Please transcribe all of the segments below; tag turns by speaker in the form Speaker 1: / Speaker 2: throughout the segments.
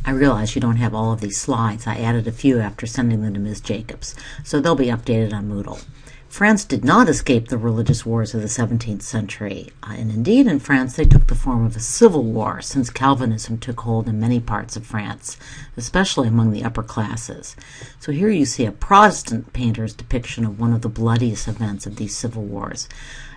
Speaker 1: I realize you don't have all of these slides. I added a few after sending them to Ms. Jacobs, so they'll be updated on Moodle. France did not escape the religious wars of the 17th century, and indeed in France they took the form of a civil war, since Calvinism took hold in many parts of France, especially among the upper classes. So here you see a Protestant painter's depiction of one of the bloodiest events of these civil wars,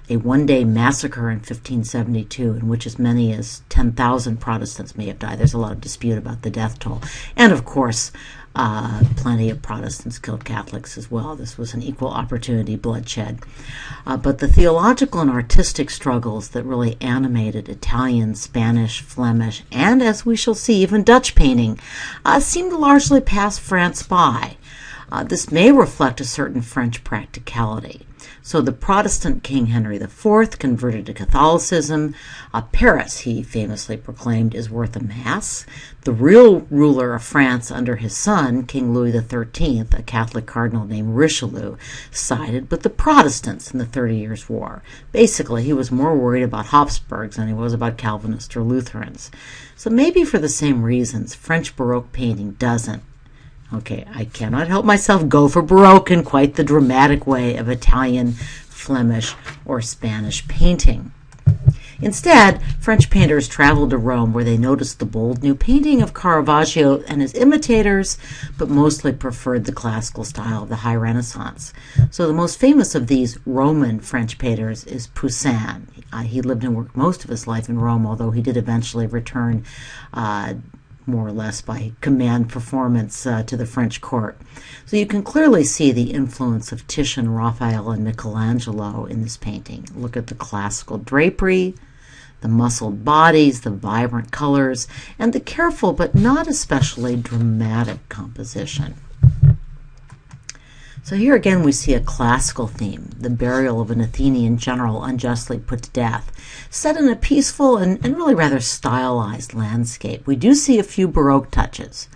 Speaker 1: a one-day massacre in 1572 in which as many as 10,000 Protestants may have died. There's a lot of dispute about the death toll. And of course, plenty of Protestants killed Catholics as well. This was an equal opportunity bloodshed. But the theological and artistic struggles that really animated Italian, Spanish, Flemish, and as we shall see, even Dutch painting seem to largely pass France by. This may reflect a certain French practicality. So the Protestant King Henry IV converted to Catholicism. Paris, he famously proclaimed, is worth a mass. The real ruler of France under his son, King Louis XIII, a Catholic cardinal named Richelieu, sided with the Protestants in the 30 Years' War. Basically, he was more worried about Habsburgs than he was about Calvinists or Lutherans. So maybe for the same reasons, French Baroque painting doesn't, I cannot help myself, go for Baroque in quite the dramatic way of Italian, Flemish, or Spanish painting. Instead, French painters traveled to Rome where they noticed the bold new painting of Caravaggio and his imitators, but mostly preferred the classical style of the High Renaissance. So the most famous of these Roman French painters is Poussin. He lived and worked most of his life in Rome, although he did eventually return more or less by command performance to the French court. So you can clearly see the influence of Titian, Raphael, and Michelangelo in this painting. Look at the classical drapery, the muscled bodies, the vibrant colors, and the careful but not especially dramatic composition. So here again we see a classical theme, the burial of an Athenian general unjustly put to death, set in a peaceful and really rather stylized landscape. We do see a few Baroque touches.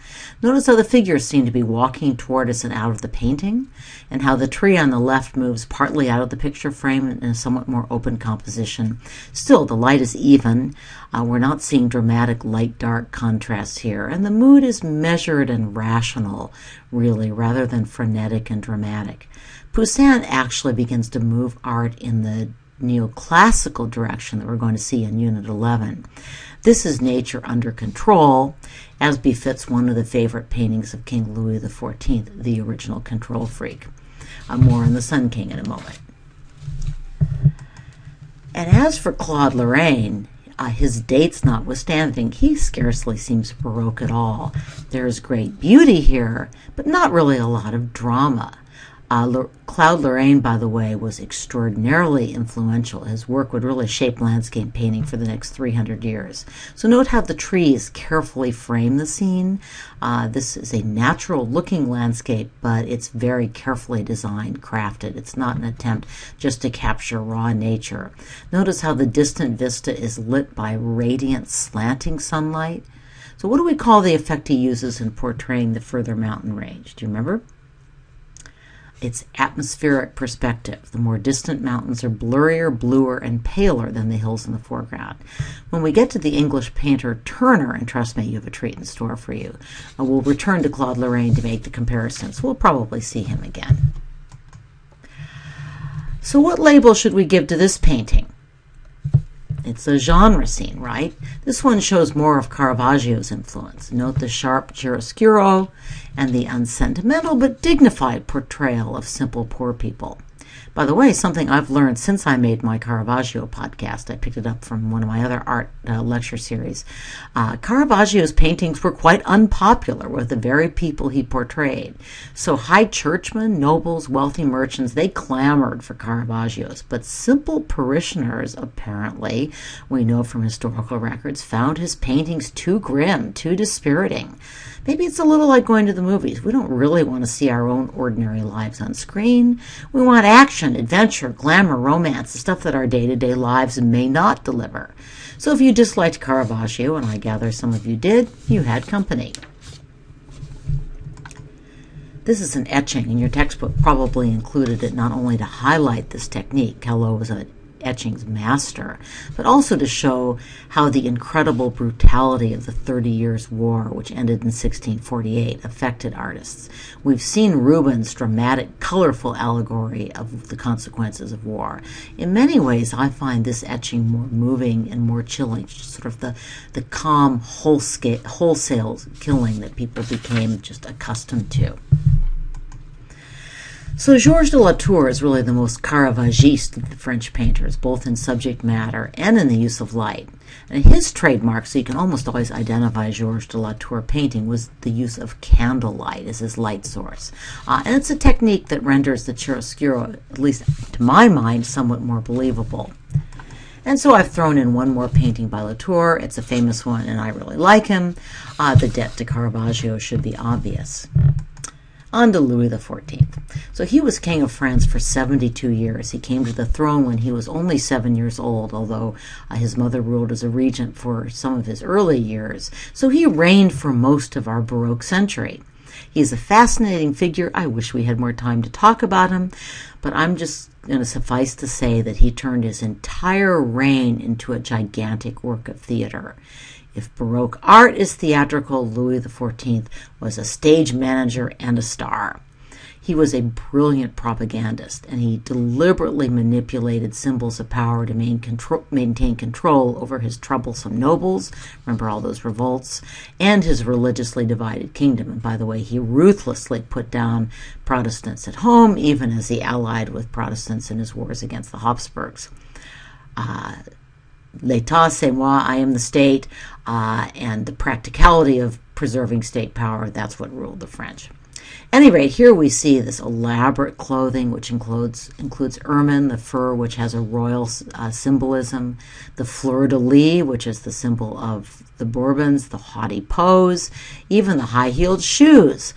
Speaker 1: Notice how the figures seem to be walking toward us and out of the painting, and how the tree on the left moves partly out of the picture frame in a somewhat more open composition. Still, the light is even. We're not seeing dramatic light-dark contrasts here, and the mood is measured and rational, really, rather than frenetic and dramatic. Poussin actually begins to move art in the neoclassical direction that we're going to see in Unit 11. This is nature under control, as befits one of the favorite paintings of King Louis XIV, the original control freak. More on the Sun King in a moment. And as for Claude Lorrain, his dates notwithstanding, he scarcely seems Baroque at all. There is great beauty here, but not really a lot of drama. Claude Lorrain, by the way, was extraordinarily influential. His work would really shape landscape painting for the next 300 years. So note how the trees carefully frame the scene. This is a natural-looking landscape, but it's very carefully designed, crafted. It's not an attempt just to capture raw nature. Notice how the distant vista is lit by radiant, slanting sunlight. So what do we call the effect he uses in portraying the further mountain range? Do you remember? It's atmospheric perspective. The more distant mountains are blurrier, bluer, and paler than the hills in the foreground. When we get to the English painter Turner, and trust me, you have a treat in store for you, we'll return to Claude Lorrain to make the comparisons. We'll probably see him again. So what label should we give to this painting? It's a genre scene, right? This one shows more of Caravaggio's influence. Note the sharp chiaroscuro and the unsentimental but dignified portrayal of simple poor people. By the way, something I've learned since I made my Caravaggio podcast, I picked it up from one of my other art lecture series. Caravaggio's paintings were quite unpopular with the very people he portrayed. So high churchmen, nobles, wealthy merchants, they clamored for Caravaggio's. But simple parishioners, apparently, we know from historical records, found his paintings too grim, too dispiriting. Maybe it's a little like going to the movies. We don't really want to see our own ordinary lives on screen. We want action, adventure, glamour, romance, the stuff that our day-to-day lives may not deliver. So if you disliked Caravaggio, and I gather some of you did, you had company. This is an etching, and your textbook probably included it not only to highlight this technique. Callot was an etching's master, but also to show how the incredible brutality of the 30 Years' War, which ended in 1648, affected artists. We've seen Rubens' dramatic, colorful allegory of the consequences of war. In many ways, I find this etching more moving and more chilling, sort of the calm, wholesale killing that people became just accustomed to. So Georges de la Tour is really the most Caravaggiste of the French painters, both in subject matter and in the use of light. And his trademark, so you can almost always identify Georges de la Tour painting, was the use of candlelight as his light source. And it's a technique that renders the chiaroscuro, at least to my mind, somewhat more believable. And so I've thrown in one more painting by Latour. It's a famous one, and I really like him. The debt to Caravaggio should be obvious. On to Louis XIV. So he was king of France for 72 years. He came to the throne when he was only 7 years old, although his mother ruled as a regent for some of his early years. So he reigned for most of our Baroque century. He's a fascinating figure. I wish we had more time to talk about him, but I'm just going to suffice to say that he turned his entire reign into a gigantic work of theater. If Baroque art is theatrical, Louis XIV was a stage manager and a star. He was a brilliant propagandist, and he deliberately manipulated symbols of power to maintain control over his troublesome nobles, remember all those revolts, and his religiously divided kingdom. And by the way, he ruthlessly put down Protestants at home, even as he allied with Protestants in his wars against the Habsburgs. L'État, c'est moi, I am the state, and the practicality of preserving state power, that's what ruled the French. At any rate, here we see this elaborate clothing, which includes ermine, the fur, which has a royal symbolism, the fleur-de-lis, which is the symbol of the Bourbons, the haughty pose, even the high-heeled shoes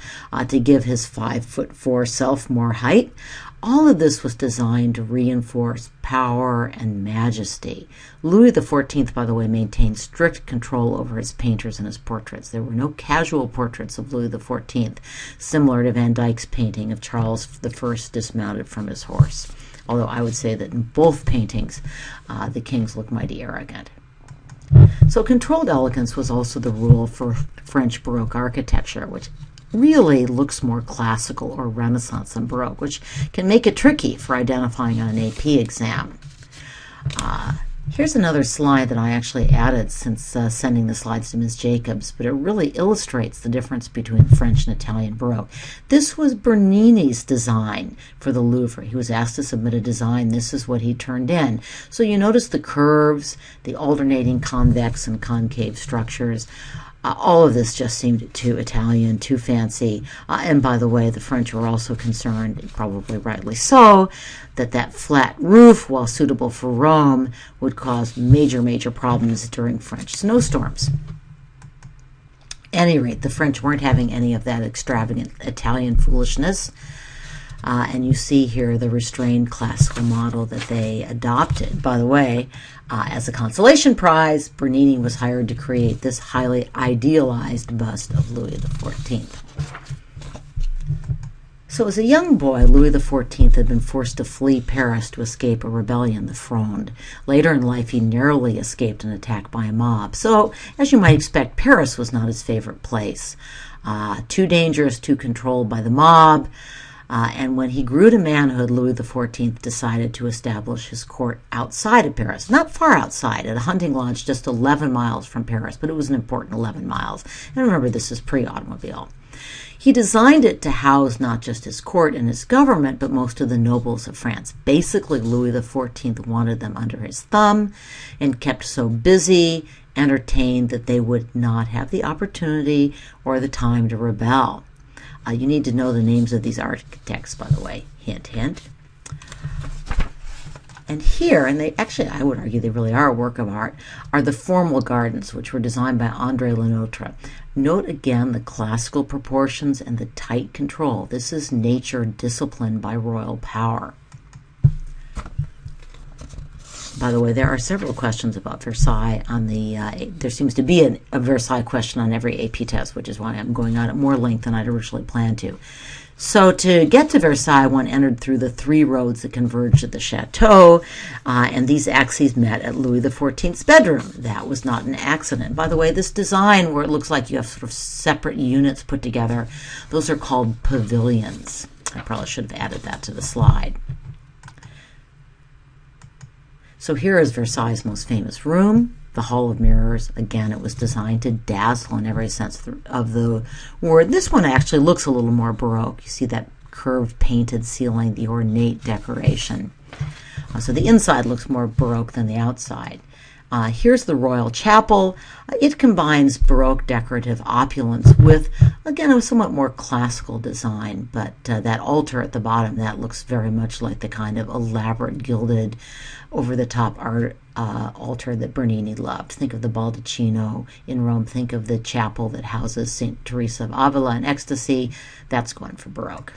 Speaker 1: to give his 5'4" self more height. All of this was designed to reinforce power and majesty. Louis XIV, by the way, maintained strict control over his painters and his portraits. There were no casual portraits of Louis XIV, similar to Van Dyck's painting of Charles I dismounted from his horse. Although I would say that in both paintings, the kings look mighty arrogant. So controlled elegance was also the rule for French Baroque architecture, which really looks more classical or Renaissance than Baroque, which can make it tricky for identifying on an AP exam. Here's another slide that I actually added since sending the slides to Ms. Jacobs, but it really illustrates the difference between French and Italian Baroque. This was Bernini's design for the Louvre. He was asked to submit a design. This is what he turned in. So you notice the curves, the alternating convex and concave structures. All of this just seemed too Italian, too fancy. And by the way, the French were also concerned, probably rightly so, that flat roof, while suitable for Rome, would cause major problems during French snowstorms. At any rate, the French weren't having any of that extravagant Italian foolishness. And you see here the restrained classical model that they adopted. By the way, as a consolation prize, Bernini was hired to create this highly idealized bust of Louis XIV. So as a young boy, Louis XIV had been forced to flee Paris to escape a rebellion, the Fronde. Later in life, he narrowly escaped an attack by a mob. So, as you might expect, Paris was not his favorite place. Too dangerous, too controlled by the mob. And when he grew to manhood, Louis XIV decided to establish his court outside of Paris. Not far outside, at a hunting lodge just 11 miles from Paris, but it was an important 11 miles. And remember, this is pre-automobile. He designed it to house not just his court and his government, but most of the nobles of France. Basically, Louis XIV wanted them under his thumb and kept so busy, entertained, that they would not have the opportunity or the time to rebel. You need to know the names of these architects, by the way. Hint, hint. And here, and they actually, I would argue they really are a work of art, are the formal gardens, which were designed by André Lenotre. Note again the classical proportions and the tight control. This is nature disciplined by royal power. By the way, there are several questions about Versailles on the, there seems to be a Versailles question on every AP test, which is why I'm going on at more length than I'd originally planned to. So to get to Versailles, one entered through the 3 roads that converged at the chateau, and these axes met at Louis XIV's bedroom. That was not an accident. By the way, this design where it looks like you have sort of separate units put together, those are called pavilions. I probably should have added that to the slide. So here is Versailles' most famous room, the Hall of Mirrors. Again, it was designed to dazzle in every sense of the word. This one actually looks a little more Baroque. You see that curved painted ceiling, the ornate decoration. So the inside looks more Baroque than the outside. Here's the Royal Chapel. It combines Baroque decorative opulence with, again, a somewhat more classical design, but that altar at the bottom, that looks very much like the kind of elaborate, gilded, over-the-top art altar that Bernini loved. Think of the Baldacchino in Rome. Think of the chapel that houses St. Teresa of Avila in Ecstasy. That's going for Baroque.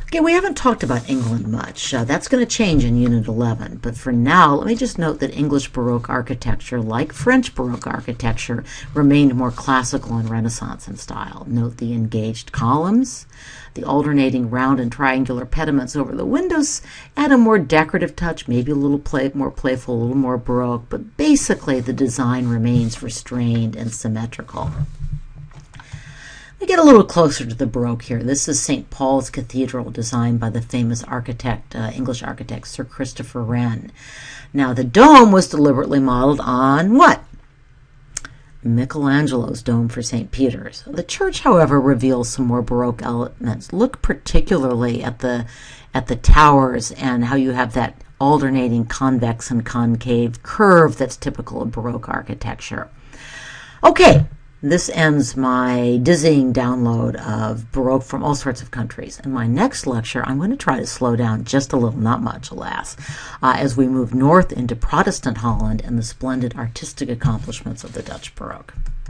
Speaker 1: Okay, we haven't talked about England much. That's going to change in Unit 11. But for now, let me just note that English Baroque architecture, like French Baroque architecture, remained more classical and Renaissance in style. Note the engaged columns, the alternating round and triangular pediments over the windows add a more decorative touch, maybe a little more playful, a little more Baroque, but basically the design remains restrained and symmetrical. We get a little closer to the Baroque here. This is St. Paul's Cathedral, designed by the famous architect, English architect, Sir Christopher Wren. Now, the dome was deliberately modeled on what? Michelangelo's dome for St. Peter's. The church, however, reveals some more Baroque elements. Look particularly at the towers and how you have that alternating convex and concave curve that's typical of Baroque architecture. Okay. This ends my dizzying download of Baroque from all sorts of countries. In my next lecture, I'm going to try to slow down just a little, not much, alas, as we move north into Protestant Holland and the splendid artistic accomplishments of the Dutch Baroque.